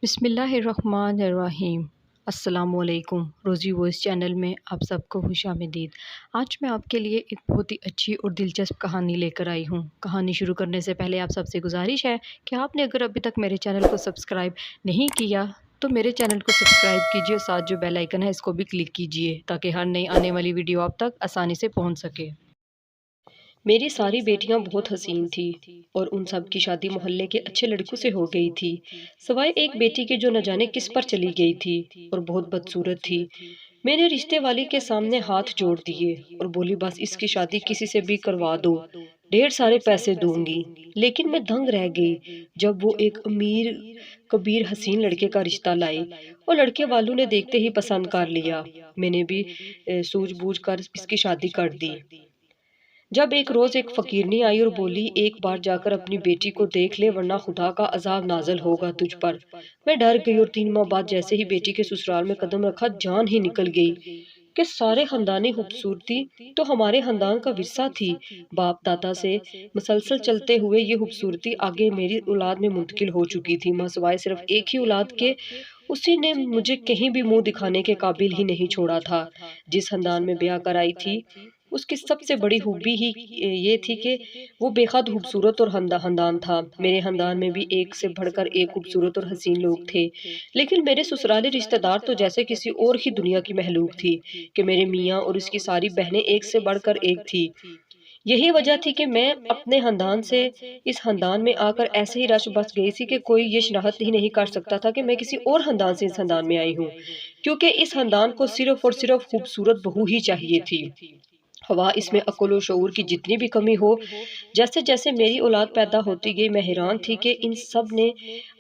بسم اللہ الرحمن الرحیم۔ السلام علیکم۔ روزی وائس چینل میں آپ سب کو خوش آمدید۔ آج میں آپ کے لیے ایک بہت ہی اچھی اور دلچسپ کہانی لے کر آئی ہوں۔ کہانی شروع کرنے سے پہلے آپ سب سے گزارش ہے کہ آپ نے اگر ابھی تک میرے چینل کو سبسکرائب نہیں کیا تو میرے چینل کو سبسکرائب کیجیے، ساتھ جو بیل آئیکن ہے اس کو بھی کلک کیجیے تاکہ ہر نئی آنے والی ویڈیو آپ تک آسانی سے پہنچ سکے۔ میری ساری بیٹیاں بہت حسین تھی اور ان سب کی شادی محلے کے اچھے لڑکوں سے ہو گئی تھی، سوائے ایک بیٹی کے جو نہ جانے کس پر چلی گئی تھی اور بہت بدصورت تھی۔ میں نے رشتے والی کے سامنے ہاتھ جوڑ دیے اور بولی بس اس کی شادی کسی سے بھی کروا دو، ڈھیر سارے پیسے دوں گی۔ لیکن میں دنگ رہ گئی جب وہ ایک امیر کبیر حسین لڑکے کا رشتہ لائی اور لڑکے والوں نے دیکھتے ہی پسند کر لیا۔ میں نے بھی سوچ بوجھ کر اس کی شادی کر دی۔ جب ایک روز ایک فقیرنی آئی اور بولی ایک بار جا کر اپنی بیٹی کو دیکھ لے ورنہ خدا کا عذاب نازل ہوگا تجھ پر۔ میں ڈر گئی اور 3 ماہ بعد جیسے ہی بیٹی کے سسرال میں قدم رکھا جان ہی نکل گئی کہ سارے خاندانی خوبصورتی تو ہمارے خاندان کا ورثہ تھی۔ باپ دادا سے مسلسل چلتے ہوئے یہ خوبصورتی آگے میری اولاد میں منتقل ہو چکی تھی، ماں سوائے صرف ایک ہی اولاد کے اسی نے مجھے کہیں بھی منہ دکھانے کے قابل ہی نہیں چھوڑا تھا۔ جس خاندان میں بیاہ کر آئی تھی اس کی سب سے بڑی خوبی ہی یہ تھی کہ وہ بے حد خوبصورت اور خاندان تھا۔ میرے خاندان میں بھی ایک سے بڑھ کر ایک خوبصورت اور حسین لوگ تھے، لیکن میرے سسرالی رشتہ دار تو جیسے کسی اور ہی دنیا کی مخلوق تھی کہ میرے میاں اور اس کی ساری بہنیں ایک سے بڑھ کر ایک تھی۔ یہی وجہ تھی کہ میں اپنے خاندان سے اس خاندان میں آ کر ایسے ہی رش بس گئی تھی کہ کوئی یہ شناخت ہی نہیں کر سکتا تھا کہ میں کسی اور خاندان سے اس خاندان میں آئی ہوں، کیونکہ اس خاندان کو صرف اور صرف خوبصورت بہو ہی چاہیے تھی۔ ہوا اس میں عقل و شعور کی جتنی بھی کمی ہو، جیسے جیسے میری اولاد پیدا ہوتی گئی میں حیران تھی کہ ان سب نے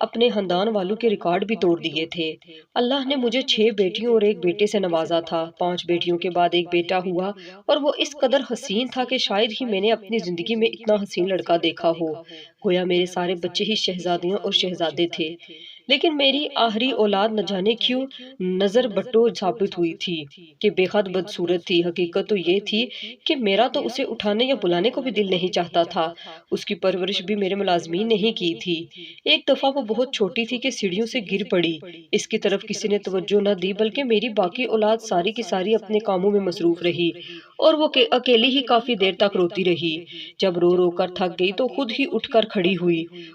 اپنے خاندان والوں کے ریکارڈ بھی توڑ دیے تھے۔ اللہ نے مجھے 6 بیٹیوں اور ایک بیٹے سے نوازا تھا۔ 5 بیٹیوں کے بعد ایک بیٹا ہوا اور وہ اس قدر حسین تھا کہ شاید ہی میں نے اپنی زندگی میں اتنا حسین لڑکا دیکھا ہو، گویا میرے سارے بچے ہی شہزادیاں اور شہزادے تھے۔ لیکن میری آخری اولاد نہ جانے کیوں نظر بٹو ثابت ہوئی تھی کہ بے حد بدصورت تھی۔ حقیقت تو یہ تھی کہ میرا تو اسے اٹھانے یا بلانے کو بھی دل نہیں چاہتا تھا۔ اس کی پرورش بھی میرے ملازمین نے ہی کی تھی۔ ایک دفعہ وہ بہت چھوٹی تھی کہ سیڑھیوں سے گر پڑی، اس کی طرف کسی نے توجہ نہ دی بلکہ میری باقی اولاد ساری کی ساری اپنے کاموں میں مصروف رہی اور وہ اکیلی ہی کافی دیر تک روتی رہی۔ جب رو رو کر تھک گئی تو خود ہی اٹھ کر کھڑی ہوئی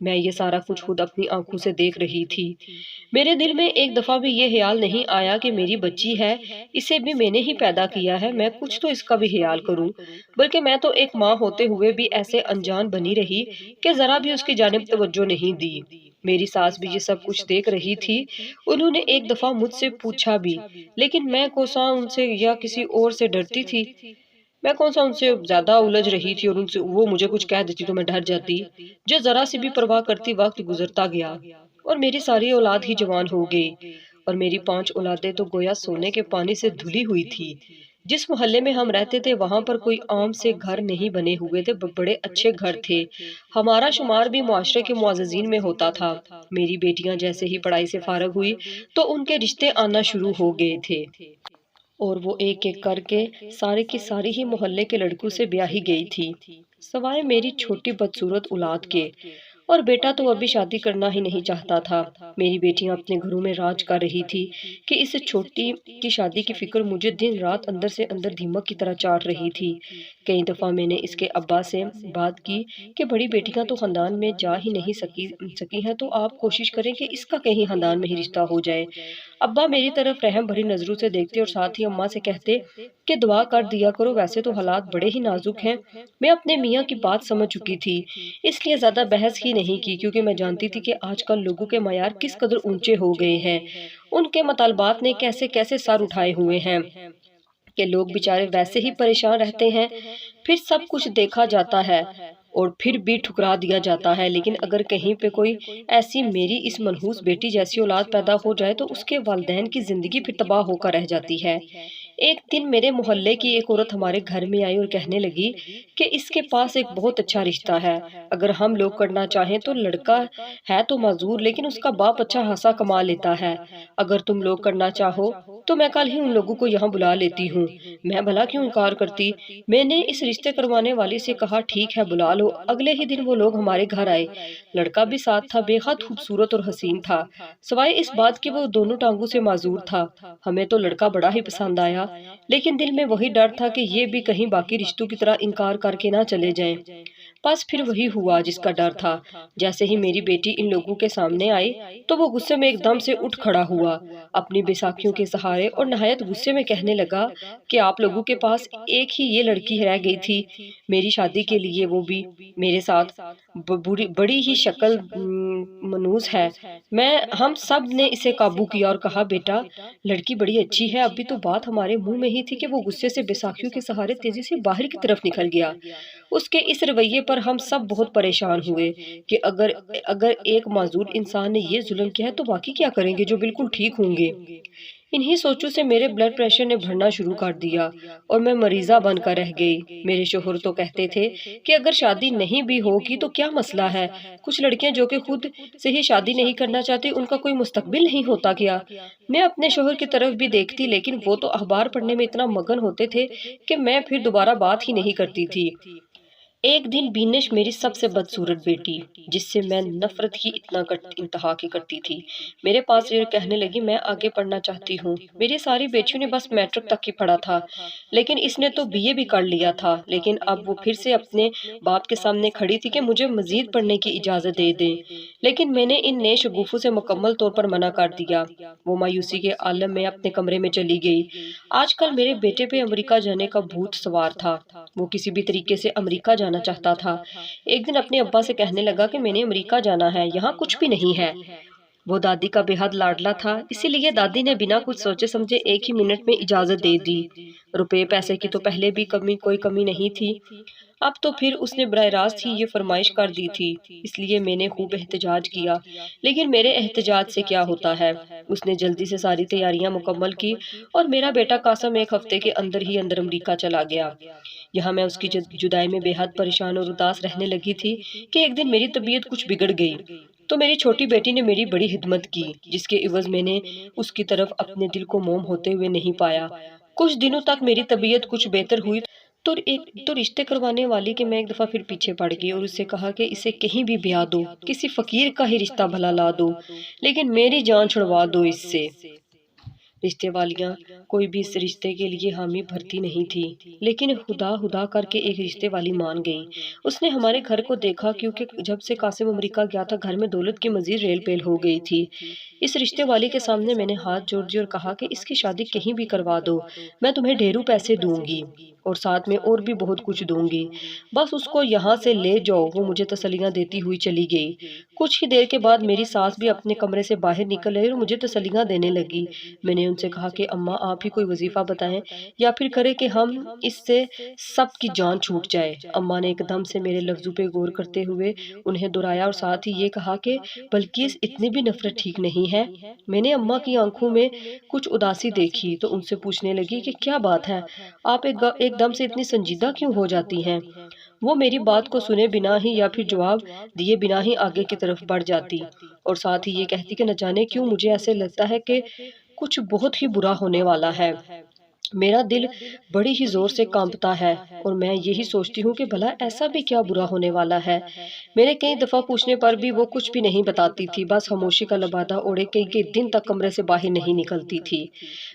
میں یہ سارا کچھ خود اپنی آنکھوں سے دیکھ رہی تھی۔ میرے دل میں ایک دفعہ بھی یہ خیال نہیں آیا کہ میری بچی ہے، اسے بھی میں نے ہی پیدا کیا ہے، میں کچھ تو اس کا بھی خیال کروں، بلکہ میں تو ایک ماں ہوتے ہوئے بھی ایسے انجان بنی رہی کہ ذرا بھی اس کی جانب توجہ نہیں دی۔ میری ساس بھی یہ سب کچھ دیکھ رہی تھی۔ انہوں نے ایک دفعہ مجھ سے پوچھا بھی، لیکن میں کوساں ان سے یا کسی اور سے ڈرتی تھی؟ میں کون سا ان سے زیادہ الجھ رہی تھی اور ان سے وہ مجھے کچھ کہہ دیتی تو میں ڈر جاتی؟ جو ذرا سی بھی پرواہ کرتی وقت گزرتا گیا اور میری ساری اولاد ہی جوان ہو گئی اور میری 5 اولادیں تو گویا سونے کے پانی سے دھلی ہوئی تھی۔ جس محلے میں ہم رہتے تھے وہاں پر کوئی عام سے گھر نہیں بنے ہوئے تھے، بڑے اچھے گھر تھے۔ ہمارا شمار بھی معاشرے کے معززین میں ہوتا تھا۔ میری بیٹیاں جیسے ہی پڑھائی سے فارغ ہوئی تو ان کے رشتے آنا شروع ہو گئے تھے اور وہ ایک ایک کر کے سارے کی ساری ہی محلے کے لڑکوں سے بیاہی گئی تھی، سوائے میری چھوٹی بدصورت اولاد کے، اور بیٹا تو ابھی شادی کرنا ہی نہیں چاہتا تھا۔ میری بیٹیاں اپنے گھروں میں راج کر رہی تھی کہ اس چھوٹی کی شادی کی فکر مجھے دن رات اندر سے اندر دیمک کی طرح چاٹ رہی تھی۔ کئی دفعہ میں نے اس کے ابا سے بات کی کہ بڑی بیٹیاں تو خاندان میں جا ہی نہیں سکی ہیں، تو آپ کوشش کریں کہ اس کا کہیں خاندان میں ہی رشتہ ہو جائے۔ ابا میری طرف رحم بھری نظروں سے دیکھتے اور ساتھ ہی اماں سے کہتے کہ دعا کر دیا کرو، ویسے تو حالات بڑے ہی نازک ہیں۔ میں اپنے میاں کی بات سمجھ چکی تھی، اس لیے زیادہ بحث ہی نہیں کی، کیونکہ میں جانتی تھی کہ آج کل لوگوں کے معیار کس قدر اونچے ہو گئے ہیں، ان کے مطالبات نے کیسے کیسے سر اٹھائے ہوئے ہیں کہ لوگ بیچارے ویسے ہی پریشان رہتے ہیں۔ پھر سب کچھ دیکھا جاتا ہے اور پھر بھی ٹھکرا دیا جاتا ہے، لیکن اگر کہیں پہ کوئی ایسی میری اس منحوس بیٹی جیسی اولاد پیدا ہو جائے تو اس کے والدین کی زندگی پھر تباہ ہو کر رہ جاتی ہے۔ ایک دن میرے محلے کی ایک عورت ہمارے گھر میں آئی اور کہنے لگی کہ اس کے پاس ایک بہت اچھا رشتہ ہے، اگر ہم لوگ کرنا چاہیں تو لڑکا ہے تو معذور، لیکن اس کا باپ اچھا خاصا کما لیتا ہے، اگر تم لوگ کرنا چاہو تو میں کل ہی ان لوگوں کو یہاں بلا لیتی ہوں۔ میں بھلا کیوں انکار کرتی؟ میں نے اس رشتے کروانے والی سے کہا ٹھیک ہے بلا لو۔ اگلے ہی دن وہ لوگ ہمارے گھر آئے، لڑکا بھی ساتھ تھا، بے حد خوبصورت اور حسین تھا، سوائے اس بات کہ وہ دونوں ٹانگوں سے معذور تھا۔ ہمیں تو لڑکا بڑا ہی پسند آیا، لیکن دل میں وہی ڈر تھا کہ یہ بھی کہیں باقی رشتوں کی طرح انکار کر کے نہ چلے جائیں۔ بس پھر وہی ہوا جس کا ڈر تھا۔ جیسے ہی میری بیٹی ان لوگوں کے سامنے آئی تو وہ غصے میں ایک دم سے اٹھ کھڑا ہوا، اپنی بیساکھیوں کے سہارے، اور نہایت غصے میں کہنے لگا کہ آپ لوگوں کے پاس ایک ہی یہ لڑکی رہ گئی تھی میری شادی کے لیے، وہ بھی میرے ساتھ، بڑی ہی شکل منوس ہے۔ ہم سب نے اسے قابو کیا اور کہا بیٹا لڑکی بڑی اچھی ہے۔ ابھی تو بات ہمارے منہ میں ہی تھی کہ وہ غصے سے بیساکھیوں کے سہارے تیزی سے باہر کی طرف نکل گیا۔ اس کے اس رویے پر ہم سب بہت پریشان ہوئے کہ اگر ایک معذور انسان نے یہ ظلم کیا ہے تو باقی کیا کریں گے جو بالکل ٹھیک ہوں گے۔ انہی سوچوں سے میرے بلڈ پریشر نے بڑھنا شروع کر دیا اور میں مریضہ بن کر رہ گئی۔ میرے شوہر تو کہتے تھے کہ اگر شادی نہیں بھی ہوگی تو کیا مسئلہ ہے، کچھ لڑکیاں جو کہ خود سے ہی شادی نہیں کرنا چاہتی ان کا کوئی مستقبل نہیں ہوتا کیا؟ میں اپنے شوہر کی طرف بھی دیکھتی، لیکن وہ تو اخبار پڑھنے میں اتنا مگن ہوتے تھے کہ میں پھر دوبارہ بات ہی نہیں کرتی تھی۔ ایک دن بینش میری سب سے بدصورت بیٹی، جس سے میں نفرت کی انتہا کی کرتی تھی، میرے پاس یہ کہنے لگی میں آگے پڑھنا چاہتی ہوں۔ میری ساری بیٹیوں نے بس میٹرک تک ہی پڑھا تھا، لیکن اس نے تو BA بھی کر لیا تھا، لیکن اب وہ پھر سے اپنے باپ کے سامنے کھڑی تھی کہ مجھے مزید پڑھنے کی اجازت دے دیں، لیکن میں نے ان نئے شگوفوں سے مکمل طور پر منع کر دیا۔ وہ مایوسی کے عالم میں اپنے کمرے میں چلی گئی۔ آج کل میرے بیٹے پہ امریکہ جانے کا بھوت سوار تھا، وہ کسی بھی طریقے سے امریکہ جانا چاہتا تھا۔ ایک دن اپنے ابا سے کہنے لگا کہ میں نے امریکہ جانا ہے، یہاں کچھ بھی نہیں ہے۔ وہ دادی کا بے حد لاڈلا تھا، اسی لیے دادی نے بنا کچھ سوچے سمجھے ایک ہی منٹ میں اجازت دے دی۔ روپے پیسے کی تو پہلے بھی کوئی کمی نہیں تھی، اب تو پھر اس نے براہ راست ہی یہ فرمائش کر دی تھی، اس لیے میں نے خوب احتجاج کیا، لیکن میرے احتجاج سے کیا ہوتا ہے۔ اس نے جلدی سے ساری تیاریاں مکمل کی اور میرا بیٹا قاسم ایک ہفتے کے اندر ہی اندر امریکہ چلا گیا۔ یہاں میں اس کی جدائی میں بے حد پریشان اور اداس رہنے لگی تھی کہ ایک دن میری طبیعت کچھ بگڑ گئی تو میری چھوٹی بیٹی نے میری بڑی خدمت کی، جس کے عوض میں نے اس کی طرف اپنے دل کو موم ہوتے ہوئے نہیں پایا۔ کچھ دنوں تک میری طبیعت کچھ بہتر ہوئی تو رشتے کروانے والی کے میں ایک دفعہ پھر پیچھے پڑ گئی اور اس سے کہا کہ اسے کہیں بھی بیاہ دو، کسی فقیر کا ہی رشتہ بھلا لا دو، لیکن میری جان چھڑوا دو اس سے۔ رشتے والیاں کوئی بھی اس رشتے کے لیے حامی بھرتی نہیں تھی، لیکن خدا کر کے ایک رشتے والی مان گئی۔ اس نے ہمارے گھر کو دیکھا، کیونکہ جب سے قاسم امریکہ گیا تھا گھر میں دولت کی مزید ریل پیل ہو گئی تھی۔ اس رشتے والی کے سامنے میں نے ہاتھ جوڑ دیے اور کہا کہ اس کی شادی کہیں بھی کروا دو، میں تمہیں ڈھیروں پیسے دوں گی اور ساتھ میں اور بھی بہت کچھ دوں گی، بس اس کو یہاں سے لے جاؤ۔ وہ مجھے تسلیاں دیتی ہوئی چلی گئی۔ کچھ ہی دیر کے بعد میری ساس بھی اپنے کمرے سے باہر نکل آئی اور مجھے تسلیاں دینے لگی۔ میں نے ان سے کہا کہ اماں آپ ہی کوئی وظیفہ بتائیں یا پھر کریں کہ ہم اس سے سب کی جان چھوٹ جائے۔ اماں نے ایک دم سے میرے لفظوں پہ غور کرتے ہوئے انہیں دہرایا اور ساتھ ہی یہ کہا کہ بلکہ اتنی بھی نفرت ٹھیک نہیں ہے۔ میں نے اماں کی آنکھوں میں کچھ اداسی دیکھی تو ان سے پوچھنے لگی کہ کیا بات ہے، آپ ایک دم سے اتنی سنجیدہ کیوں ہو جاتی ہیں؟ وہ میری بات کو سنے بنا ہی یا پھر جواب دیے بنا ہی آگے کی طرف بڑھ جاتی اور ساتھ ہی یہ کہتی کہ نہ جانے کیوں مجھے ایسے لگتا ہے کہ کچھ بہت ہی برا ہونے والا ہے۔ میرا دل بڑی ہی زور سے کانپتا ہے اور میں یہی سوچتی ہوں کہ بھلا ایسا بھی کیا برا ہونے والا ہے۔ میرے کئی دفعہ پوچھنے پر بھی وہ کچھ بھی نہیں بتاتی تھی، بس خاموشی کا لبادہ اوڑھے کئی دن تک کمرے سے باہر نہیں نکلتی تھی۔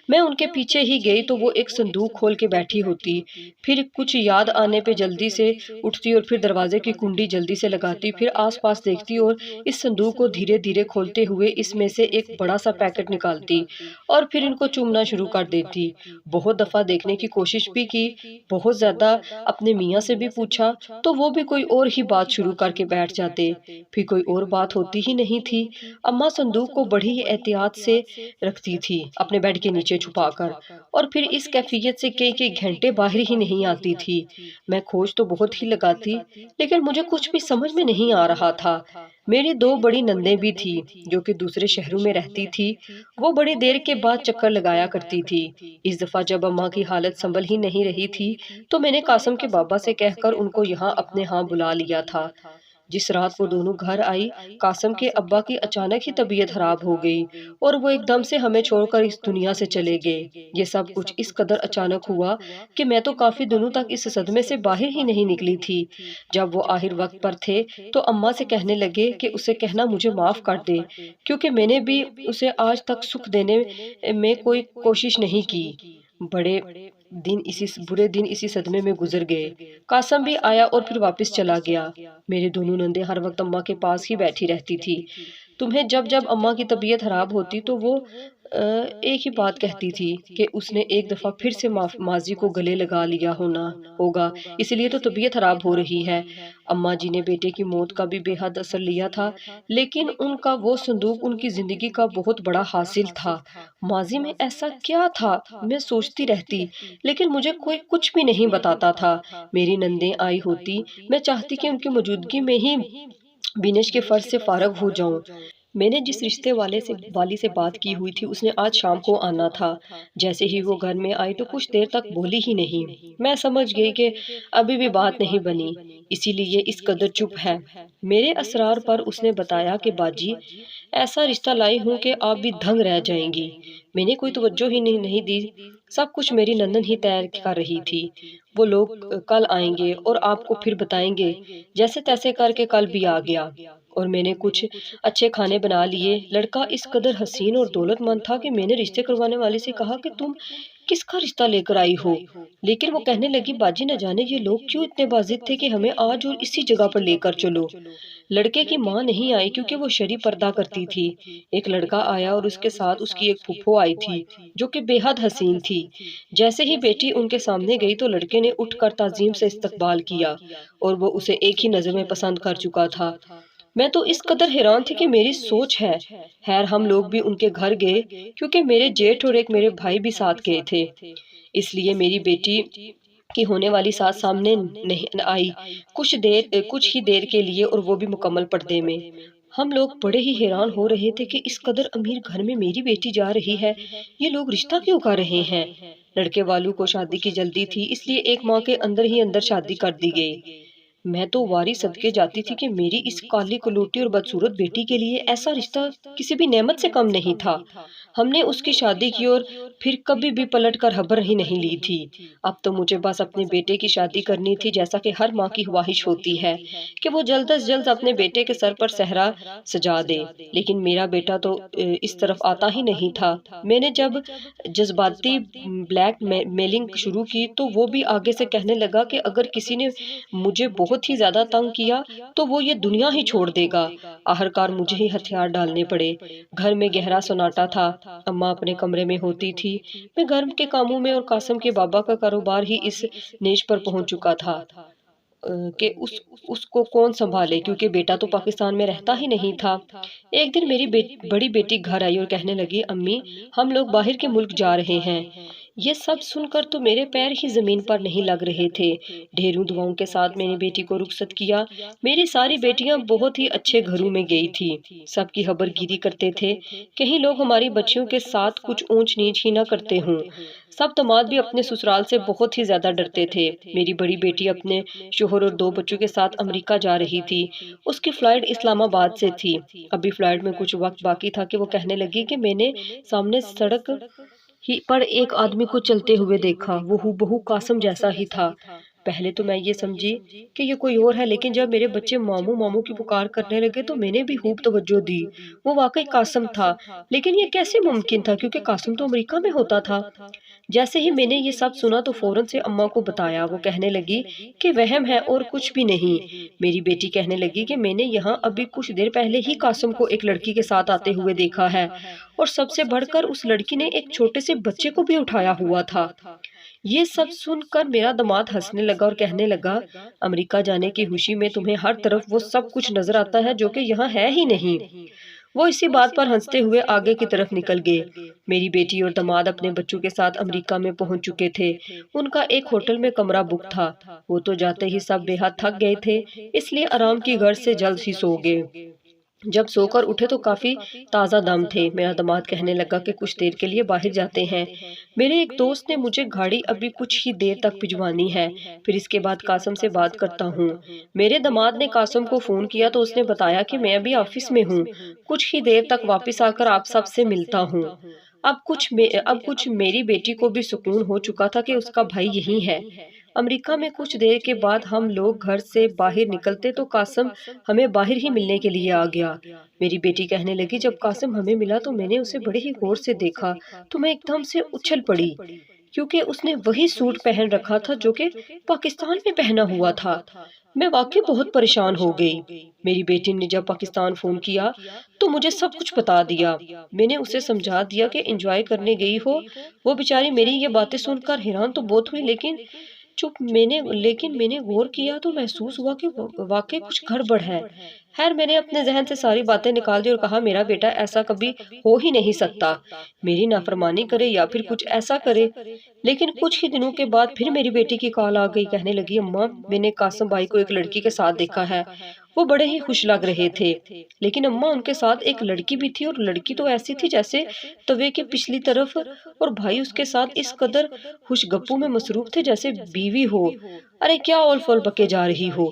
میں ان کے پیچھے ہی گئی تو وہ ایک صندوق کھول کے بیٹھی ہوتی، پھر کچھ یاد آنے پہ جلدی سے اٹھتی اور پھر دروازے کی کنڈی جلدی سے لگاتی، پھر آس پاس دیکھتی اور اس صندوق کو دھیرے دھیرے کھولتے ہوئے اس میں سے ایک بڑا سا پیکٹ نکالتی اور پھر ان کو چومنا شروع کر دیتی۔ بہت دفعہ دیکھنے کی کوشش بھی کی، بہت زیادہ اپنے میاں سے بھی پوچھا تو وہ بھی کوئی اور ہی بات شروع کر کے بیٹھ جاتے، پھر کوئی اور بات ہوتی ہی نہیں تھی۔ اماں صندوق کو بڑی ہی احتیاط سے رکھتی تھی اپنے بیڈ کے نیچے چھپا کر، اور پھر اس کیفیت سے کئی گھنٹے باہر ہی نہیں آتی تھی۔ میں کھوج تو بہت ہی لگاتی لیکن مجھے کچھ بھی سمجھ میں نہیں آ رہا تھا۔ میری دو بڑی نندیں بھی تھی جو کہ دوسرے شہروں میں رہتی تھی، وہ بڑی دیر کے بعد چکر لگایا کرتی تھی۔ اس دفعہ جب اماں کی حالت سنبھل ہی نہیں رہی تھی تو میں نے قاسم کے بابا سے کہہ کر ان کو یہاں اپنے ہاں بلا لیا تھا۔ جس رات وہ دونوں گھر آئی، قاسم کے ابا کی اچانک ہی طبیعت خراب ہو گئی اور وہ ایک دم سے ہمیں چھوڑ کر اس دنیا سے چلے گئے۔ یہ سب کچھ اس قدر اچانک ہوا کہ میں تو کافی دنوں تک اس صدمے سے باہر ہی نہیں نکلی تھی۔ جب وہ آخر وقت پر تھے تو اماں سے کہنے لگے کہ اسے کہنا مجھے معاف کر دے، کیونکہ میں نے بھی اسے آج تک سکھ دینے میں کوئی کوشش نہیں کی۔ برے دن اسی صدمے میں گزر گئے۔ قاسم بھی آیا اور پھر واپس چلا گیا۔ میری دونوں نندیں ہر وقت اماں کے پاس ہی بیٹھی رہتی تھی۔ تمہیں جب اماں کی طبیعت خراب ہوتی تو وہ ایک ہی بات کہتی تھی کہ اس نے ایک دفعہ پھر سے ماضی کو گلے لگا لیا ہوگا، اس لیے تو طبیعت خراب ہو رہی ہے۔ اماں جی نے بیٹے کی موت کا بھی بے حد اثر لیا تھا، لیکن ان کا وہ صندوق ان کی زندگی کا بہت بڑا حاصل تھا۔ ماضی میں ایسا کیا تھا میں سوچتی رہتی، لیکن مجھے کوئی کچھ بھی نہیں بتاتا تھا۔ میری نندیں آئی ہوتی، میں چاہتی کہ ان کی موجودگی میں ہی بینش کے فرض سے فارغ ہو جاؤں۔ میں نے جس رشتے والی سے بات کی ہوئی تھی اس نے آج شام کو آنا تھا۔ جیسے ہی وہ گھر میں آئی تو کچھ دیر تک بولی ہی نہیں۔ میں سمجھ گئی کہ ابھی بھی بات نہیں بنی، اسی لیے اس قدر چپ ہے۔ میرے اسرار پر اس نے بتایا کہ باجی ایسا رشتہ لائی ہوں کہ آپ بھی دھنگ رہ جائیں گی۔ میں نے کوئی توجہ ہی نہیں دی، سب کچھ میری نندن ہی طے کر رہی تھی۔ وہ لوگ کل آئیں گے اور آپ کو پھر بتائیں گے۔ جیسے تیسے کر کے کل بھی آ گیا اور میں نے کچھ اچھے کھانے بنا لیے۔ لڑکا اس قدر حسین اور دولت مند تھا کہ میں نے رشتے کروانے والی سے کہا کہ تم کس کا رشتہ لے کر آئی ہو، لیکن وہ کہنے لگی باجی نہ جانے یہ لوگ کیوں اتنے بازد تھے کہ ہمیں آج اور اسی جگہ پر لے کر چلو۔ لڑکے کی ماں نہیں آئی کیونکہ وہ شرعی پردہ کرتی تھی۔ ایک لڑکا آیا اور اس کے ساتھ اس کی ایک پھپھو آئی تھی جو کہ بے حد حسین تھی۔ جیسے ہی بیٹی ان کے سامنے گئی تو لڑکے نے اٹھ کر تعظیم سے استقبال کیا اور وہ اسے ایک ہی نظر میں پسند کر چکا تھا۔ میں تو اس قدر حیران تھی کہ میری سوچ ہے۔ خیر ہم لوگ بھی ان کے گھر گئے کیونکہ میرے جیٹھ اور ایک میرے بھائی بھی ساتھ گئے تھے، اس لیے میری بیٹی کی ہونے والی ساتھ سامنے نہیں آئی کچھ ہی دیر کے لیے، اور وہ بھی مکمل پردے میں۔ ہم لوگ بڑے ہی حیران ہو رہے تھے کہ اس قدر امیر گھر میں میری بیٹی جا رہی ہے، یہ لوگ رشتہ کیوں کر رہے ہیں؟ لڑکے والوں کو شادی کی جلدی تھی، اس لیے ایک ماہ کے اندر ہی شادی کر دی گئی۔ میں تو واری صدقے جاتی تھی کہ میری اس کالی کلوٹی اور بدصورت بیٹی کے لیے ایسا رشتہ کسی بھی نعمت سے کم نہیں تھا۔ ہم نے اس کی شادی کی اور پھر کبھی بھی پلٹ کر خبر ہی نہیں لی تھی۔ اب تو مجھے بس اپنے بیٹے کی شادی کرنی تھی، جیسا کہ ہر ماں کی خواہش ہوتی ہے کہ وہ جلد از جلد اپنے بیٹے کے سر پر صحرا سجا دے، لیکن میرا بیٹا تو اس طرف آتا ہی نہیں تھا۔ میں نے جب جذباتی بلیک میلنگ شروع کی تو وہ بھی آگے سے کہنے لگا کہ اگر کسی نے مجھے بہت ہی زیادہ تنگ کیا تو وہ یہ دنیا ہی چھوڑ دے گا۔ آخرکار مجھے ہی ہتھیار ڈالنے پڑے۔ گھر میں گہرا سناٹا تھا، اماں اپنے کمرے میں ہوتی تھی، میں گھر کے کاموں میں، اور قاسم کے بابا کا کاروبار ہی اس نیج پر پہنچ چکا تھا کہ اس کو کون سنبھالے، کیونکہ بیٹا تو پاکستان میں رہتا ہی نہیں تھا۔ ایک دن میری بڑی بیٹی گھر آئی اور کہنے لگی امی ہم لوگ باہر کے ملک جا رہے ہیں۔ یہ سب سن کر تو میرے پیر ہی زمین پر نہیں لگ رہے تھے۔ ڈھیروں دعاؤں کے ساتھ میں نے بیٹی کو رخصت کیا۔ میری ساری بیٹیاں بہت ہی اچھے گھروں میں گئی تھی، سب کی خبر گیری کرتے تھے، کہیں لوگ ہماری بچیوں کے ساتھ کچھ اونچ نیچ ہی نہ کرتے ہوں۔ سب داماد بھی اپنے سسرال سے بہت ہی زیادہ ڈرتے تھے۔ میری بڑی بیٹی اپنے شوہر اور 2 بچوں کے ساتھ امریکہ جا رہی تھی، اس کی فلائٹ اسلام آباد سے تھی۔ ابھی فلائٹ میں کچھ وقت باقی تھا کہ وہ کہنے لگی کہ میں نے سامنے سڑک ہی پر ایک آدمی کو چلتے ہوئے دیکھا، وہ ہو بہو قاسم جیسا ہی تھا۔ پہلے تو میں یہ سمجھی کہ یہ کوئی اور ہے، لیکن جب میرے بچے ماموں ماموں کی پکار کرنے لگے تو میں نے بھی خوب توجہ دی۔ وہ واقعی قاسم تھا، لیکن یہ کیسے ممکن تھا کیونکہ قاسم تو امریکہ میں ہوتا تھا۔ جیسے ہی میں نے یہ سب سنا تو فوراً سے اماں کو بتایا۔ وہ کہنے لگی کہ وہم ہے اور کچھ بھی نہیں۔ میری بیٹی کہنے لگی کہ میں نے یہاں ابھی کچھ دیر پہلے ہی قاسم کو ایک لڑکی کے ساتھ آتے ہوئے دیکھا ہے، اور سب سے بڑھ کر اس لڑکی نے ایک چھوٹے سے بچے کو بھی اٹھایا ہوا تھا۔ یہ سب سن کر میرا داماد ہنسنے لگا اور کہنے لگا امریکہ جانے کی خوشی میں تمہیں ہر طرف وہ سب کچھ نظر آتا ہے جو کہ یہاں ہے ہی نہیں۔ وہ اسی بات پر ہنستے ہوئے آگے کی طرف نکل گئے۔ میری بیٹی اور داماد اپنے بچوں کے ساتھ امریکہ میں پہنچ چکے تھے۔ ان کا ایک ہوٹل میں کمرہ بک تھا۔ وہ تو جاتے ہی سب بے حد تھک گئے تھے، اس لیے آرام کی غرض سے جلد ہی سو گئے۔ جب سو کر اٹھے تو کافی تازہ دم تھے۔ میرا داماد کہنے لگا کہ کچھ دیر کے لیے باہر جاتے ہیں۔ میرے ایک دوست نے مجھے گاڑی ابھی کچھ ہی دیر تک بھجوانی ہے، پھر اس کے بعد قاسم سے بات کرتا ہوں۔ میرے داماد نے قاسم کو فون کیا تو اس نے بتایا کہ میں ابھی آفس میں ہوں، کچھ ہی دیر تک واپس آ کر آپ سب سے ملتا ہوں۔ اب کچھ میری بیٹی کو بھی سکون ہو چکا تھا کہ اس کا بھائی یہی ہے۔ امریکہ میں کچھ دیر کے بعد ہم لوگ گھر سے باہر نکلتے تو قاسم ہمیں باہر ہی ملنے کے لیے آ گیا۔ میری بیٹی کہنے لگی جب قاسم ہمیں ملا تو میں نے اسے بڑے ہی غور سے دیکھا تو میں ایک دم سے اچھل پڑی، کیونکہ اس نے وہی سوٹ پہن رکھا تھا جو کہ پاکستان میں پہنا ہوا تھا۔ میں واقعی بہت پریشان ہو گئی۔ میری بیٹی نے جب پاکستان فون کیا تو مجھے سب کچھ بتا دیا۔ میں نے اسے سمجھا دیا کہ انجوائے کرنے گئی ہو۔ وہ بیچاری میری یہ باتیں سن کر حیران تو بہت ہوئی، لیکن میں نے غور کیا تو محسوس ہوا کہ واقعی کچھ گڑبڑ ہے۔ خیر میں نے اپنے ذہن سے ساری باتیں نکال دی اور کہا میرا بیٹا ایسا کبھی ہو ہی نہیں سکتا، میری نافرمانی کرے یا پھر کچھ ایسا کرے۔ لیکن کچھ ہی دنوں کے بعد پھر میری بیٹی کی کال آ گئی، کہنے لگی اماں میں نے قاسم بھائی کو ایک لڑکی کے ساتھ دیکھا ہے، وہ بڑے ہی خوش لگ رہے تھے، لیکن اماں ان کے ساتھ ایک لڑکی بھی تھی اور لڑکی تو ایسی تھی جیسے توے کے پچھلی طرف، اور بھائی اس کے ساتھ اس قدر خوش گپوں میں مصروف تھے جیسے بیوی ہو۔ ارے کیا اول فول بکے جا رہی ہو،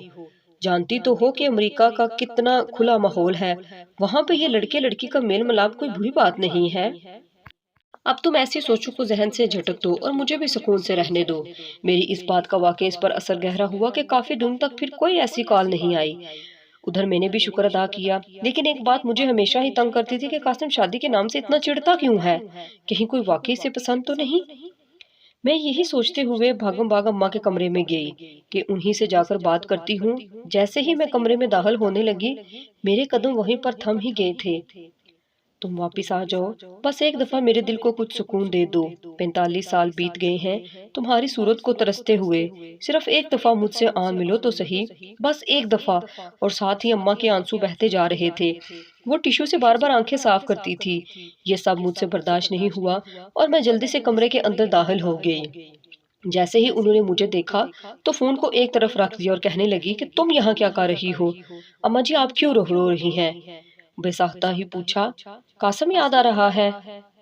جانتی تو ہو کہ امریکہ کا کتنا کھلا ماحول ہے، وہاں پہ یہ لڑکے لڑکی کا میل ملاپ کوئی بری بات نہیں ہے۔ اب تم ایسی سوچوں کو ذہن سے جھٹک دو اور مجھے بھی سکون سے رہنے دو۔ میری اس بات کا واقعی اس پر اثر گہرا ہوا کہ کافی دن تک پھر کوئی ایسی کال نہیں آئی۔ ادھر میں نے بھی شکر ادا کیا، لیکن ایک بات مجھے ہمیشہ ہی تنگ کرتی تھی کہ قاسم شادی کے نام سے اتنا چڑھتا کیوں ہے، کہیں کوئی واقعی سے پسند تو نہیں۔ میں یہی سوچتے ہوئے بھاگم بھاگ اماں کے کمرے میں گئی کہ انہی سے جا کر بات کرتی ہوں۔ جیسے ہی میں کمرے میں داخل ہونے لگی میرے قدم وہیں پر تھم ہی گئے تھے۔ تم واپس آ جاؤ، بس ایک دفعہ میرے دل کو کچھ سکون دے دو۔ 45 سال بیت گئے ہیں تمہاری صورت کو ترستے ہوئے، صرف ایک دفعہ مجھ سے آن ملو تو صحیح، بس ایک دفعہ۔ اور ساتھ ہی اماں کے آنسو بہتے جا رہے تھے، وہ ٹیشو سے بار بار آنکھیں صاف کرتی تھی۔ یہ سب مجھ سے برداشت نہیں ہوا اور میں جلدی سے کمرے کے اندر داخل ہو گئی۔ جیسے ہی انہوں نے مجھے دیکھا تو فون کو ایک طرف رکھ دیا اور کہنے لگی کہ تم یہاں کیا کر رہی ہو؟ اماں جی آپ کیوں رو رہی ہیں؟ بے ساختہ ہی پوچھا۔ قاسم یاد آ رہا ہے؟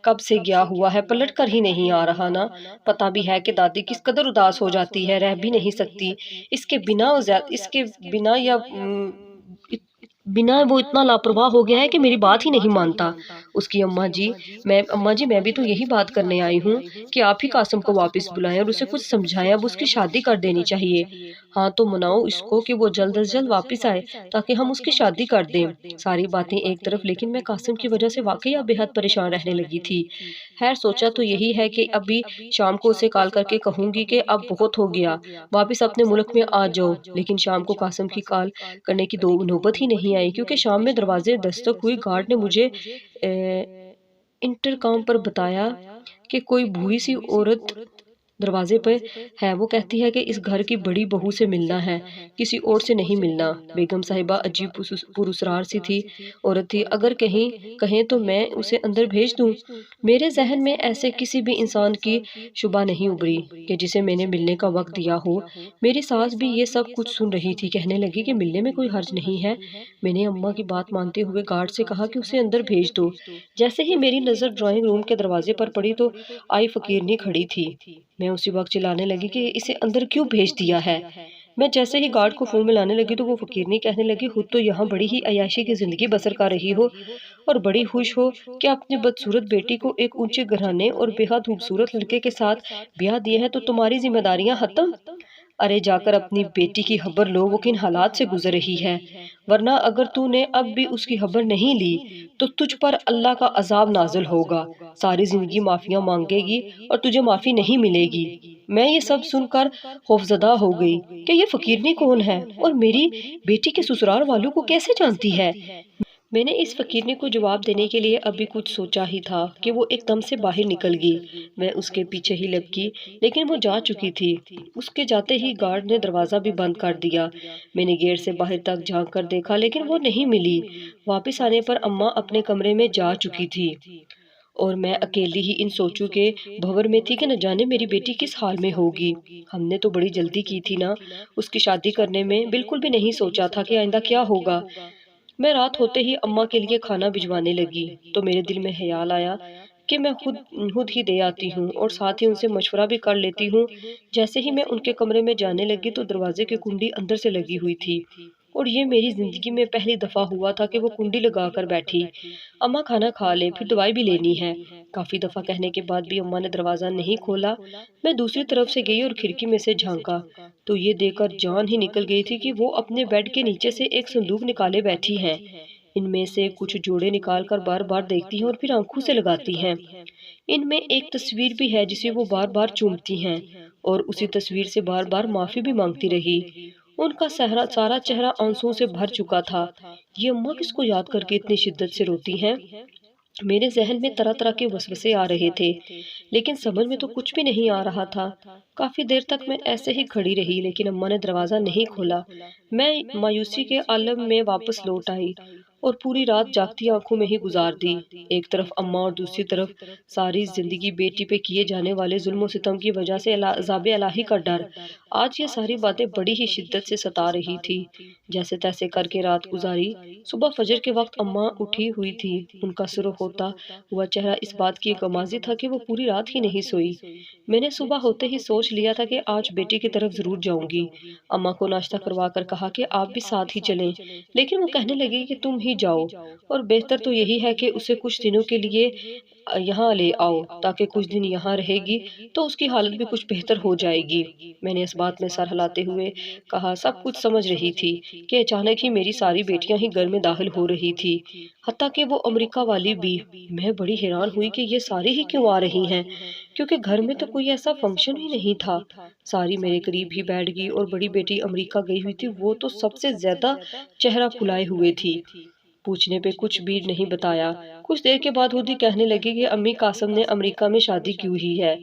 کب سے گیا ہوا ہے، پلٹ کر ہی نہیں آ رہا نا۔ پتہ بھی ہے کہ دادی کس قدر اداس ہو جاتی ہے، رہ بھی نہیں سکتی اس کے بنا وہ اتنا لاپرواہ ہو گیا ہے کہ میری بات ہی نہیں مانتا۔ اس کی اماں جی میں بھی تو یہی بات کرنے آئی ہوں کہ آپ ہی قاسم کو واپس بلائیں اور اسے کچھ سمجھائیں، اب اس کی شادی کر دینی چاہیے۔ ہاں تو مناؤ اس کو کہ وہ جلد از جلد واپس آئے تاکہ ہم اس کی شادی کر دیں۔ ساری باتیں ایک طرف، لیکن میں قاسم کی وجہ سے واقعی اب بے حد پریشان رہنے لگی تھی۔ خیر سوچا تو یہی ہے کہ ابھی شام کو اسے کال کر کے کہوں گی کہ اب بہت ہو گیا، واپس اپنے ملک میں آ جاؤ، لیکن شام کو قاسم کی کال کرنے کی نوبت ہی نہیں آئی، کیونکہ شام میں دروازے دستک ہوئی۔ گارڈ نے مجھے انٹرکام پر بتایا کہ کوئی بوڑھی سی عورت دروازے پہ ہے، وہ کہتی ہے کہ اس گھر کی بڑی بہو سے ملنا ہے، کسی اور سے نہیں ملنا۔ بیگم صاحبہ عجیب پراسرار سی تھی عورت تھی، اگر کہیں تو میں اسے اندر بھیج دوں۔ میرے ذہن میں ایسے کسی بھی انسان کی شبہ نہیں ابھری کہ جسے میں نے ملنے کا وقت دیا ہو۔ میری ساس بھی یہ سب کچھ سن رہی تھی، کہنے لگی کہ ملنے میں کوئی حرج نہیں ہے۔ میں نے اماں کی بات مانتے ہوئے گارڈ سے کہا کہ اسے اندر بھیج دو۔ جیسے ہی میری نظر ڈرائنگ روم کے دروازے پر پڑی تو آئی فقیرنی کھڑی تھی۔ میں اسی وقت چلانے لگی کہ اسے اندر کیوں بھیج دیا ہے۔ میں جیسے ہی گارڈ کو فون ملانے لگی تو وہ فقیرنی کہنے لگی خود تو یہاں بڑی ہی عیاشی کی زندگی بسر کر رہی ہو اور بڑی خوش ہو کہ اپنی بدصورت بیٹی کو ایک اونچے گھرانے اور بے حد خوبصورت لڑکے کے ساتھ بیاہ دیے ہے، تو تمہاری ذمہ داریاں ختم۔ ارے جا کر اپنی بیٹی کی خبر لو، وہ کن حالات سے گزر رہی ہے، ورنہ اگر تو نے اب بھی اس کی خبر نہیں لی تو تجھ پر اللہ کا عذاب نازل ہوگا، ساری زندگی معافیاں مانگے گی اور تجھے معافی نہیں ملے گی۔ میں یہ سب سن کر خوفزدہ ہو گئی کہ یہ فقیرنی کون ہے اور میری بیٹی کے سسرال والوں کو کیسے جانتی ہے۔ میں نے اس فقیرنی کو جواب دینے کے لیے ابھی کچھ سوچا ہی تھا کہ وہ ایک دم سے باہر نکل گئی۔ میں اس کے پیچھے ہی لپکی، لیکن وہ جا چکی تھی۔ اس کے جاتے ہی گارڈ نے دروازہ بھی بند کر دیا۔ میں نے گیٹ سے باہر تک جھانک کر دیکھا، لیکن وہ نہیں ملی۔ واپس آنے پر اماں اپنے کمرے میں جا چکی تھی اور میں اکیلی ہی ان سوچوں کے بھور میں تھی کہ نہ جانے میری بیٹی کس حال میں ہوگی۔ ہم نے تو بڑی جلدی کی تھی نا اس کی شادی کرنے میں، بالکل بھی نہیں سوچا تھا کہ آئندہ کیا ہوگا۔ میں رات ہوتے ہی اماں کے لیے کھانا بھجوانے لگی تو میرے دل میں خیال آیا کہ میں خود ہی دے آتی ہوں اور ساتھ ہی ان سے مشورہ بھی کر لیتی ہوں۔ جیسے ہی میں ان کے کمرے میں جانے لگی تو دروازے کی کنڈی اندر سے لگی ہوئی تھی، اور یہ میری زندگی میں پہلی دفعہ ہوا تھا کہ وہ کنڈی لگا کر بیٹھی۔ اماں کھانا کھا لیں، پھر دوائی بھی لینی ہے۔ کافی دفعہ کہنے کے بعد بھی اماں نے دروازہ نہیں کھولا۔ میں دوسری طرف سے گئی اور کھڑکی میں سے جھانکا تو یہ دیکھ کر جان ہی نکل گئی تھی کہ وہ اپنے بیڈ کے نیچے سے ایک صندوق نکالے بیٹھی ہیں۔ ان میں سے کچھ جوڑے نکال کر بار بار دیکھتی ہیں اور پھر آنکھوں سے لگاتی ہیں۔ ان میں ایک تصویر بھی ہے جسے وہ بار بار چومتی ہیں اور اسی تصویر سے بار بار معافی بھی مانگتی رہی۔ ان کا سارا چہرہ آنسوؤں سے بھر چکا تھا۔ یہ اماں کس کو یاد کر کے اتنی شدت سے روتی ہیں؟ میرے ذہن میں طرح طرح کے وسوسے آ رہے تھے، لیکن سمجھ میں تو کچھ بھی نہیں آ رہا تھا۔ کافی دیر تک میں ایسے ہی کھڑی رہی، لیکن اماں نے دروازہ نہیں کھولا۔ میں مایوسی کے عالم میں واپس لوٹ آئی اور پوری رات جاگتی آنکھوں میں ہی گزار دی۔ ایک طرف اماں اور دوسری طرف ساری زندگی بیٹی پہ کیے جانے والے ظلم و ستم کی وجہ سے عذاب الہی کا ڈر۔ آج یہ ساری باتیں بڑی ہی شدت سے ستا رہی تھی۔ جیسے تیسے کر کے رات گزاری۔ صبح فجر کے وقت اماں اٹھی ہوئی تھی۔ ان کا سرخ ہوتا ہوا چہرہ اس بات کی غمازی تھا کہ وہ پوری رات ہی نہیں سوئی۔ میں نے صبح ہوتے ہی سوچ لیا تھا کہ آج بیٹی کی طرف ضرور جاؤں گی۔ اماں کو ناشتہ کروا کر کہا کہ آپ بھی ساتھ ہی چلیں، لیکن وہ کہنے لگی کہ تم ہی جاؤ، اور بہتر تو یہی ہے کہ اسے کچھ دنوں کے لیے یہاں لے آؤ، تاکہ کچھ دن یہاں رہے گی تو اس کی حالت بھی کچھ بہتر ہو جائے گی۔ میں نے اس بات میں سر ہلاتے ہوئے کہا سب کچھ سمجھ رہی تھی کہ اچانک ہی میری ساری بیٹیاں ہی گھر میں داخل ہو رہی تھی، حتیٰ کہ وہ امریکہ والی بھی۔ میں بڑی حیران ہوئی کہ یہ ساری ہی کیوں آ رہی ہیں، کیونکہ گھر میں تو کوئی ایسا فنکشن ہی نہیں تھا۔ ساری میرے قریب ہی بیٹھ گئی، اور بڑی بیٹی امریکہ گئی ہوئی تھی، وہ تو سب سے زیادہ چہرہ پھلائے ہوئے تھی۔ پوچھنے پہ کچھ بھی نہیں بتایا۔ کچھ دیر کے بعد خود ہی کہنے لگی کہ امی قاسم نے امریکہ میں شادی کیوں ہی ہے،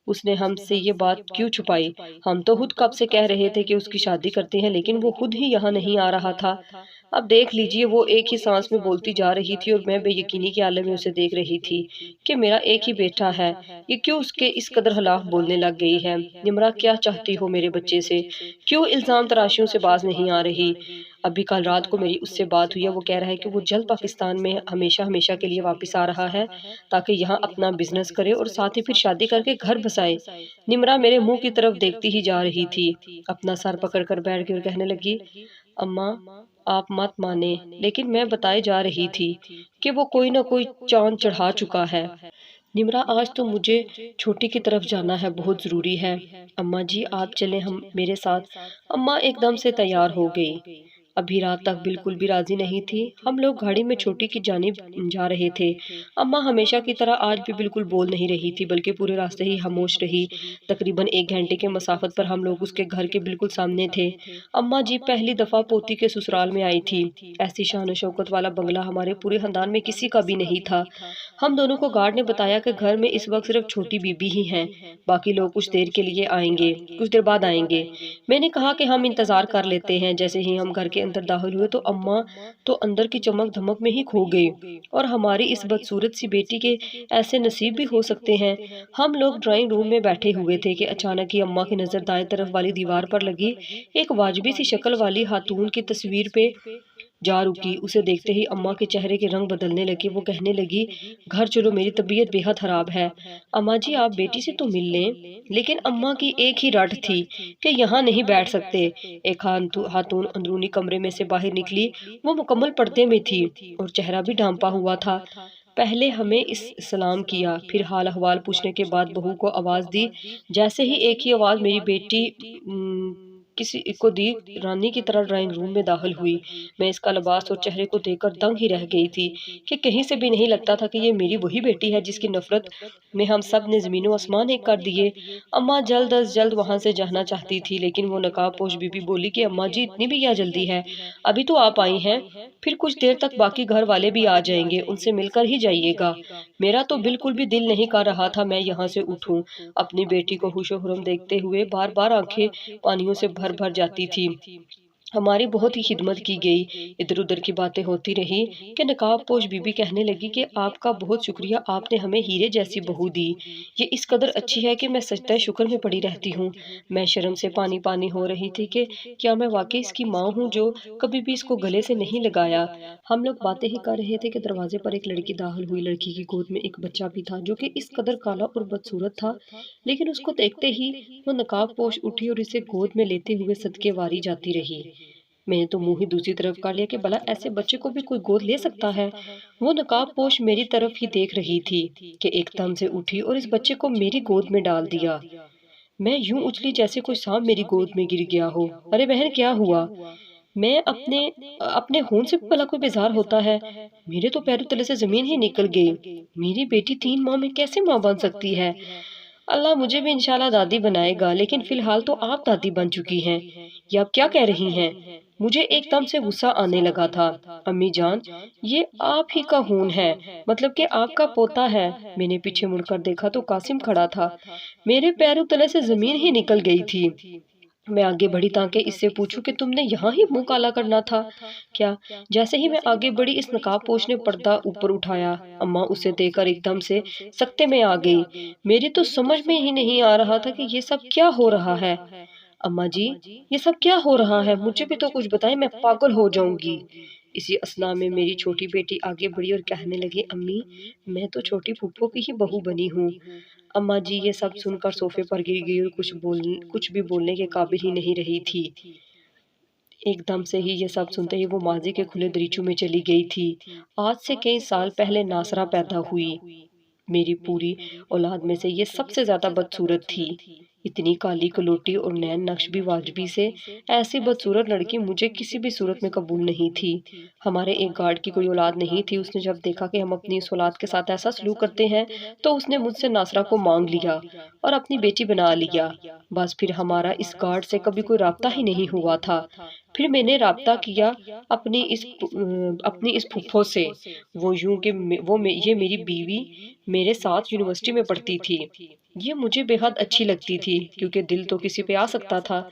اس نے ہم سے یہ بات کیوں چھپائی؟ ہم تو خود کب سے کہہ رہے تھے کہ اس کی شادی کرتے ہیں، لیکن وہ خود ہی یہاں نہیں آ رہا تھا۔ اب دیکھ لیجئے، وہ ایک ہی سانس میں بولتی جا رہی تھی اور میں بے یقینی کے عالم میں اسے دیکھ رہی تھی کہ میرا ایک ہی بیٹا ہے، یہ کیوں اس کے اس قدر خلاف بولنے لگ گئی ہے؟ نمرہ کیا چاہتی ہو میرے بچے سے؟ کیوں الزام تراشیوں سے باز نہیں آ رہی؟ ابھی کل رات کو میری اس سے بات ہوئی ہے، وہ کہہ رہا ہے کہ وہ جلد پاکستان میں ہمیشہ ہمیشہ کے لیے واپس آ رہا ہے تاکہ یہاں اپنا بزنس کرے اور ساتھ ہی پھر شادی کر کے گھر بسائے۔ نمرہ میرے منہ کی طرف دیکھتی ہی جا رہی تھی، اپنا سر پکڑ کر بیٹھ گئی اور کہنے لگی اماں آپ مت مانیں، لیکن میں بتائے جا رہی تھی کہ وہ کوئی نہ کوئی چاند چڑھا چکا ہے۔ نمرہ آج تو مجھے چھوٹی کی طرف جانا ہے، بہت ضروری ہے۔ اماں جی آپ چلیں ہم میرے ساتھ۔ اماں ایک دم سے تیار ہو گئی، ابھی رات تک بالکل بھی راضی نہیں تھی۔ ہم لوگ گاڑی میں چھوٹی کی جانب جا رہے تھے۔ اماں ہمیشہ کی طرح آج بھی بالکل بول نہیں رہی تھی، بلکہ پورے راستے ہی خاموش رہی۔ تقریباً 1 گھنٹے کے مسافت پر ہم لوگ اس کے گھر کے بالکل سامنے تھے۔ اماں جی پہلی دفعہ پوتی کے سسرال میں آئی تھی۔ ایسی شان و شوکت والا بنگلہ ہمارے پورے خاندان میں کسی کا بھی نہیں تھا۔ ہم دونوں کو گارڈ نے بتایا کہ گھر میں اس وقت صرف چھوٹی بی بی ہی ہیں، باقی لوگ کچھ دیر کے لیے آئیں گے، کچھ دیر بعد آئیں گے۔ میں نے کہا کہ ہم انتظار کر لیتے ہیں۔ جیسے ہی ہم گھر کے اندر داخل ہوئے تو اماں تو اندر کی چمک دھمک میں ہی کھو گئی، اور ہماری اس بدصورت سی بیٹی کے ایسے نصیب بھی ہو سکتے ہیں۔ ہم لوگ ڈرائنگ روم میں بیٹھے ہوئے تھے کہ اچانک ہی اماں کی نظر دائیں طرف والی دیوار پر لگی ایک واجبی سی شکل والی خاتون کی تصویر پہ جا رکی۔ اسے دیکھتے ہی اماں کے چہرے کے رنگ بدلنے لگے۔ وہ کہنے لگی گھر چلو، میری طبیعت بے حد خراب ہے۔ اماں جی آپ بیٹی سے تو مل لیں۔ لیکن اماں کی ایک ہی رٹ تھی کہ یہاں نہیں بیٹھ سکتے۔ ایک خاتون اندرونی کمرے میں سے باہر نکلی، وہ مکمل پردے میں تھی اور چہرہ بھی ڈھانپا ہوا تھا۔ پہلے ہمیں سلام کیا، پھر حال احوال پوچھنے کے بعد بہو کو آواز دی۔ جیسے ہی ایک ہی آواز میری بیٹی کسی کو دی، رانی کی طرح ڈرائنگ روم میں داخل ہوئی۔ میں اس کا لباس اور چہرے کو دیکھ کر دنگ ہی رہ گئی تھی کہ کہیں سے بھی نہیں لگتا تھا کہ یہ میری وہی بیٹی ہے جس کی نفرت میں ہم سب نے زمین و آسمان ایک کر دیے۔ اماں جلد از جلد وہاں سے جانا چاہتی تھی، لیکن وہ نقاب پوش بی بی بولی کہ اماں جی اتنی بھی کیا جلدی ہے، ابھی تو آپ آئی ہیں، پھر کچھ دیر تک باقی گھر والے بھی آ جائیں گے، ان سے مل کر ہی جائیے گا۔ میرا تو بالکل بھی دل نہیں کر رہا تھا میں یہاں سے اٹھوں۔ اپنی بیٹی کو خوش و خرم دیکھتے ہوئے بار بار آنکھیں پانیوں سے بھر بھر جاتی تھی۔ ہماری بہت ہی خدمت کی گئی۔ ادھر ادھر کی باتیں ہوتی رہی کہ نقاب پوش بی بی کہنے لگی کہ آپ کا بہت شکریہ، آپ نے ہمیں ہیرے جیسی بہو دی، یہ اس قدر اچھی ہے کہ میں سجدہ شکر میں پڑی رہتی ہوں۔ میں شرم سے پانی پانی ہو رہی تھی کہ کیا میں واقعی اس کی ماں ہوں جو کبھی بھی اس کو گلے سے نہیں لگایا۔ ہم لوگ باتیں ہی کر رہے تھے کہ دروازے پر ایک لڑکی داخل ہوئی۔ لڑکی کی گود میں ایک بچہ بھی تھا جو کہ اس قدر کالا اور بدصورت تھا، لیکن اس کو دیکھتے ہی وہ نقاب پوش اٹھی اور اسے گود میں لیتے ہوئے صدقے واری جاتی رہی۔ میں نے تو منہ ہی دوسری طرف کر لیا کہ بھلا ایسے بچے کو بھی کوئی گود لے سکتا ہے۔ وہ نقاب پوش میری طرف ہی دیکھ رہی تھی کہ ایک دم سے اٹھی اور اس بچے کو میری گود میں ڈال دیا۔ میں یوں اچھلی جیسے کوئی سانپ میری گود میں گر گیا ہو۔ ارے بہن کیا ہوا؟ میں اپنے ہون سے بھلا کوئی بیزار ہوتا ہے؟ میرے تو پیروں تلے سے زمین ہی نکل گئی۔ میری بیٹی 3 ماہ میں کیسے ماں بن سکتی ہے؟ اللہ مجھے بھی انشاءاللہ دادی بنائے گا، لیکن فی الحال تو آپ دادی بن چکی ہیں۔ یہ آپ کیا کہہ رہی ہیں؟ مجھے ایک دم سے غصہ آنے لگا تھا۔ امی جان، یہ آپ ہی کا ہون ہے، مطلب کہ آپ کا پوتا ہے۔ میں نے پیچھے مڑ کر دیکھا تو قاسم کھڑا تھا۔ میرے پیروں تلے سے زمین ہی نکل گئی تھی۔ میں آگے بڑھی تاکہ اس سے پوچھوں کہ تم نے یہاں ہی منہ کالا کرنا تھا کیا؟ جیسے ہی میں آگے بڑھی اس نقاب پوش نے پردہ اوپر اٹھایا۔ اماں اسے دیکھ کر ایک دم سے سکتے میں آ گئی۔ میری تو سمجھ میں ہی نہیں آ رہا تھا کہ یہ سب کیا ہو رہا ہے۔ اماں جی، یہ سب کیا ہو رہا ہے؟ مجھے بھی تو کچھ بتائیں، میں پاگل ہو جاؤں گی۔ اسی اثنا میں میری چھوٹی بیٹی آگے بڑھی اور کہنے لگی، امی میں تو چھوٹی پھپھو کی ہی بہو بنی ہوں۔ اماں جی یہ سب سن کر صوفے پر گر گئی اور کچھ بھی بولنے کے قابل ہی نہیں رہی تھی۔ ایک دم سے ہی یہ سب سنتے ہی وہ ماضی کے کھلے دریچوں میں چلی گئی تھی۔ آج سے کئی سال پہلے ناصرہ پیدا ہوئی۔ میری پوری اولاد میں سے یہ سب سے زیادہ بدصورت تھی۔ اتنی کالی کلوٹی اور نین نقش بھی واجبی سے، ایسی بدصورت لڑکی مجھے کسی بھی صورت میں قبول نہیں تھی۔ ہمارے ایک گارڈ کی کوئی اولاد نہیں تھی۔ اس نے جب دیکھا کہ ہم اپنی اس اولاد کے ساتھ ایسا سلوک کرتے ہیں تو اس نے مجھ سے ناصرہ کو مانگ لیا اور اپنی بیٹی بنا لیا۔ بس پھر ہمارا اس گارڈ سے کبھی کوئی رابطہ ہی نہیں ہوا تھا۔ پھر میں نے رابطہ کیا اپنی اس پھپھو سے۔ وہ یوں کہ یہ میری بیوی میرے ساتھ یونیورسٹی میں پڑھتی تھی۔ یہ مجھے بے حد اچھی لگتی تھی کیونکہ دل تو کسی پہ آ سکتا تھا۔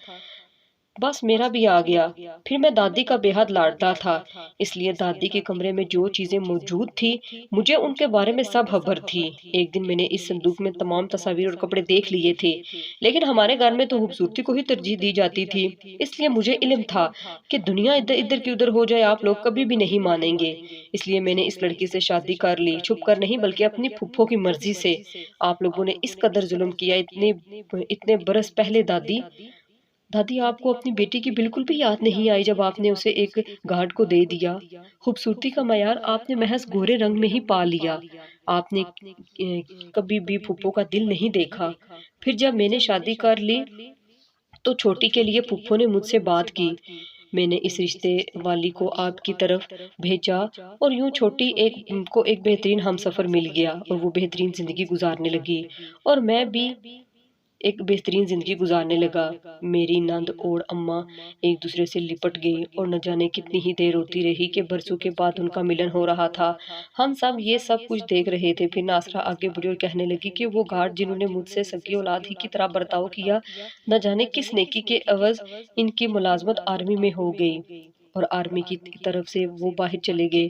بس میرا بھی آ گیا۔ پھر میں دادی کا بے حد لاڈلا تھا، اس لیے دادی کے کمرے میں جو چیزیں موجود تھی مجھے ان کے بارے میں سب خبر تھی۔ ایک دن میں نے اس صندوق میں تمام تصاویر اور کپڑے دیکھ لیے تھے، لیکن ہمارے گھر میں تو خوبصورتی کو ہی ترجیح دی جاتی تھی، اس لیے مجھے علم تھا کہ دنیا ادھر کی ادھر ہو جائے آپ لوگ کبھی بھی نہیں مانیں گے۔ اس لیے میں نے اس لڑکی سے شادی کر لی، چھپ کر نہیں بلکہ اپنی پھپھو کی مرضی سے۔ آپ لوگوں نے اس قدر ظلم کیا اتنے برس پہلے دادی آپ کو اپنی بیٹی کی بالکل بھی یاد نہیں آئی جب آپ نے اسے ایک گارڈ کو دے دیا؟ خوبصورتی کا معیار آپ نے محض گورے رنگ میں ہی پا لیا، آپ نے کبھی بھی پھپھو کا دل نہیں دیکھا۔ پھر جب میں نے شادی کر لی تو چھوٹی کے لیے پھپھو نے مجھ سے بات کی۔ میں نے اس رشتے والی کو آپ کی طرف بھیجا اور یوں چھوٹی کو ایک بہترین ہمسفر مل گیا اور وہ بہترین زندگی گزارنے لگی اور میں بھی ایک بہترین زندگی گزارنے لگا۔ میری نند اور اماں ایک دوسرے سے لپٹ گئی اور نہ جانے کتنی ہی دیر ہوتی رہی کہ برسوں کے بعد ان کا ملن ہو رہا تھا۔ ہم سب یہ سب کچھ دیکھ رہے تھے۔ پھر ناصرہ آگے بڑھی اور کہنے لگی کہ وہ گارڈ جنہوں نے مجھ سے سگی اولاد ہی کی طرح برتاؤ کیا، نہ جانے کس نیکی کے عوض ان کی ملازمت آرمی میں ہو گئی اور آرمی کی طرف سے وہ باہر چلے گئے۔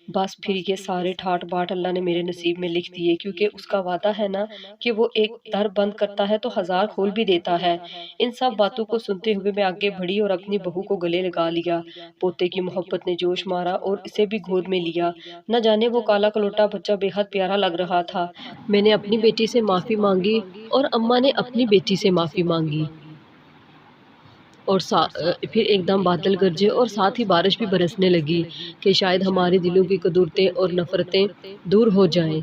بس پھر یہ سارے ٹھاٹ باٹ اللہ نے میرے نصیب میں لکھ دیے، کیونکہ اس کا وعدہ ہے نا کہ وہ ایک در بند کرتا ہے تو 1000 کھول بھی دیتا ہے۔ ان سب باتوں کو سنتے ہوئے میں آگے بڑھی اور اپنی بہو کو گلے لگا لیا۔ پوتے کی محبت نے جوش مارا اور اسے بھی گود میں لیا۔ نہ جانے وہ کالا کلوٹا بچہ بے حد پیارا لگ رہا تھا۔ میں نے اپنی بیٹی سے معافی مانگی اور اماں نے اپنی بیٹی سے معافی مانگی اور پھر ایک دم بادل گرجے اور ساتھ ہی بارش بھی برسنے لگی کہ شاید ہمارے دلوں کی قدورتیں اور نفرتیں دور ہو جائیں۔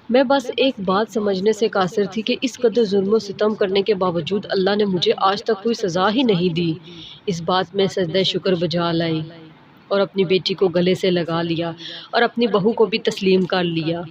میں بس ایک بات سمجھنے سے قاصر تھی کہ اس قدر ظلم و ستم کرنے کے باوجود اللہ نے مجھے آج تک کوئی سزا ہی نہیں دی۔ اس بات میں سجدہ شکر بجا لائی اور اپنی بیٹی کو گلے سے لگا لیا اور اپنی بہو کو بھی تسلیم کر لیا۔